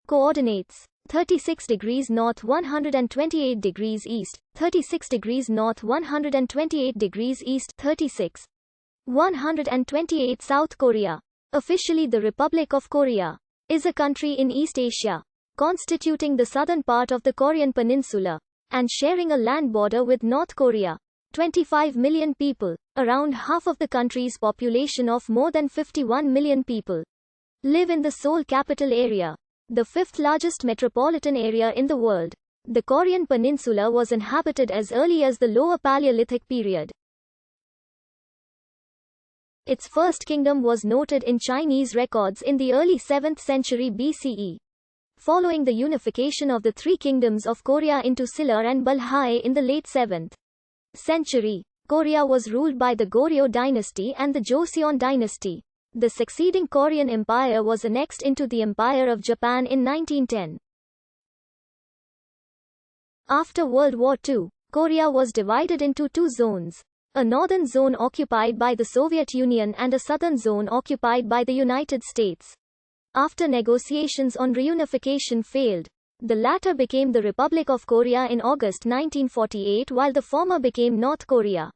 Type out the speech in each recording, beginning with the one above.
Coordinates: 36 degrees north 128 degrees east, 36 degrees north 128 degrees east, 36 128 South Korea, officially the Republic of Korea, is a country in East Asia, constituting the southern part of the Korean peninsula, and sharing a land border with North Korea. 25 million people, around half of the country's population of more than 51 million people, live in the Seoul capital area, the fifth largest metropolitan area in the world. The Korean peninsula was inhabited as early as the Lower Paleolithic period. Its first kingdom was noted in Chinese records in the early 7th century BCE. Following the unification of the three kingdoms of Korea into Silla and Balhae in the late 7th century, Korea was ruled by the Goryeo dynasty and the Joseon dynasty. The succeeding Korean Empire was annexed into the Empire of Japan in 1910. After World War II, Korea was divided into two zones: a northern zone occupied by the Soviet Union and a southern zone occupied by the United States. After negotiations on reunification failed, the latter became the Republic of Korea in August 1948 while the former became North Korea.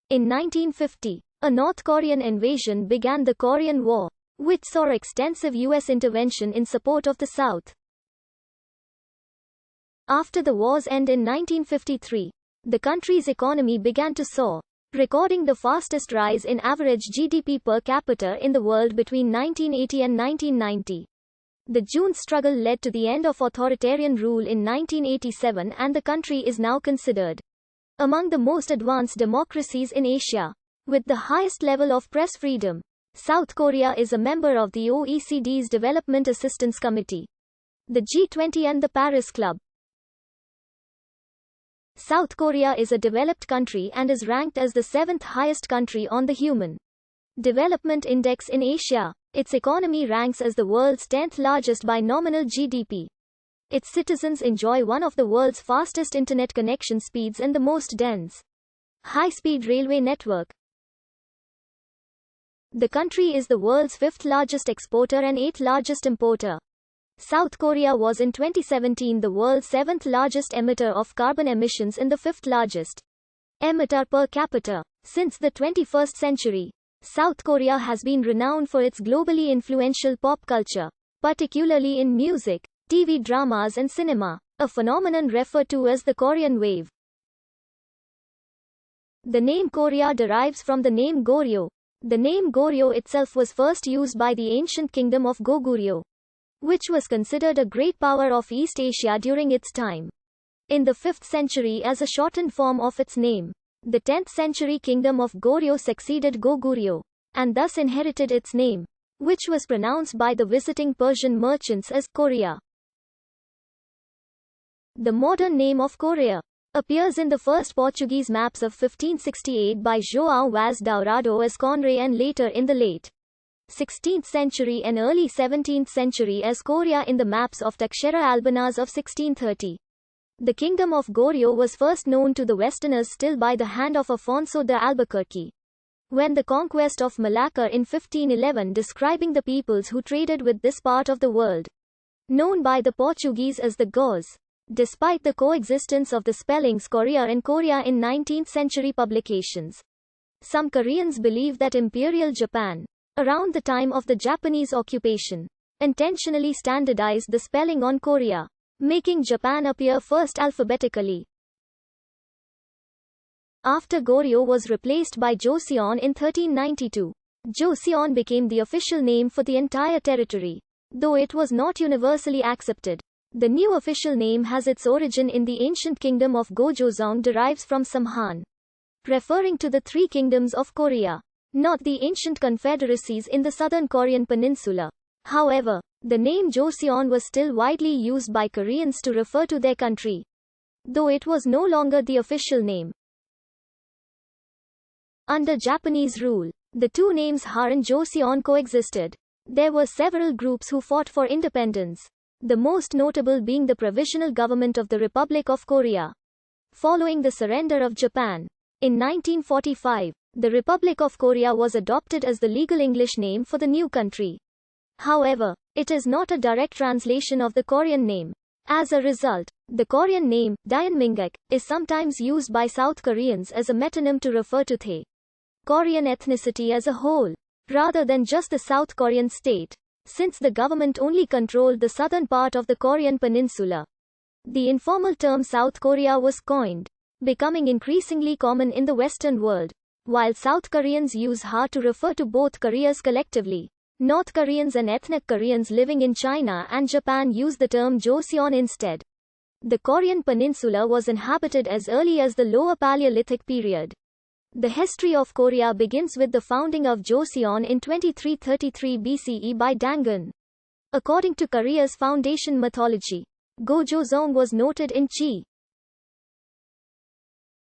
In 1950, a North Korean invasion began the Korean War, which saw extensive U.S. intervention in support of the South. After the war's end in 1953, the country's economy began to soar, recording the fastest rise in average GDP per capita in the world between 1980 and 1990. The June struggle led to the end of authoritarian rule in 1987, and the country is now considered among the most advanced democracies in Asia, with the highest level of press freedom. South Korea is a member of the OECD's Development Assistance Committee, the G20 and the Paris Club. South Korea is a developed country and is ranked as the 7th highest country on the Human Development Index in Asia. Its economy ranks as the world's 10th largest by nominal GDP. Its citizens enjoy one of the world's fastest internet connection speeds and the most dense high-speed railway network. The country is the world's 5th largest exporter and 8th largest importer. South Korea was in 2017 the world's 7th largest emitter of carbon emissions and the 5th largest emitter per capita. Since the 21st century, South Korea has been renowned for its globally influential pop culture, particularly in music, TV dramas and cinema, a phenomenon referred to as the Korean Wave. The name Korea derives from the name Goryeo. The name Goryeo itself was first used by the ancient kingdom of Goguryeo, which was considered a great power of East Asia during its time. In the 5th century as a shortened form of its name, the 10th century kingdom of Goryeo succeeded Goguryeo, and thus inherited its name, which was pronounced by the visiting Persian merchants as Korea. The modern name of Korea appears in the first Portuguese maps of 1568 by João Vaz Dourado as Conré and later in the late 16th century and early 17th century as Korea in the maps of Taxera Albanaz of 1630. The kingdom of Goryeo was first known to the Westerners still by the hand of Afonso de Albuquerque, when the conquest of Malacca in 1511, describing the peoples who traded with this part of the world, known by the Portuguese as the Gaus. Despite the coexistence of the spellings Korea and Korea in 19th century publications, some Koreans believe that Imperial Japan, around the time of the Japanese occupation, intentionally standardized the spelling on Korea, making Japan appear first alphabetically. After Goryeo was replaced by Joseon in 1392, Joseon became the official name for the entire territory, though it was not universally accepted. The new official name has its origin in the ancient kingdom of Gojozong, derives from Samhan, referring to the three kingdoms of Korea, not the ancient confederacies in the southern Korean peninsula. However, the name Joseon was still widely used by Koreans to refer to their country, though it was no longer the official name. Under Japanese rule, the two names Ha and Joseon coexisted. There were several groups who fought for independence, the most notable being the Provisional Government of the Republic of Korea. Following the surrender of Japan in 1945, the Republic of Korea was adopted as the legal English name for the new country. However, it is not a direct translation of the Korean name. As a result, the Korean name, Daeunmingak, is sometimes used by South Koreans as a metonym to refer to the Korean ethnicity as a whole, rather than just the South Korean state, since the government only controlled the southern part of the Korean peninsula. The informal term South Korea was coined, becoming increasingly common in the Western world. While South Koreans use Ha to refer to both Koreas collectively, North Koreans and ethnic Koreans living in China and Japan use the term Joseon instead. The Korean peninsula was inhabited as early as the Lower Paleolithic period. The history of Korea begins with the founding of Joseon in 2333 BCE by Dangun. According to Korea's foundation mythology, Gojozong was noted in Chi.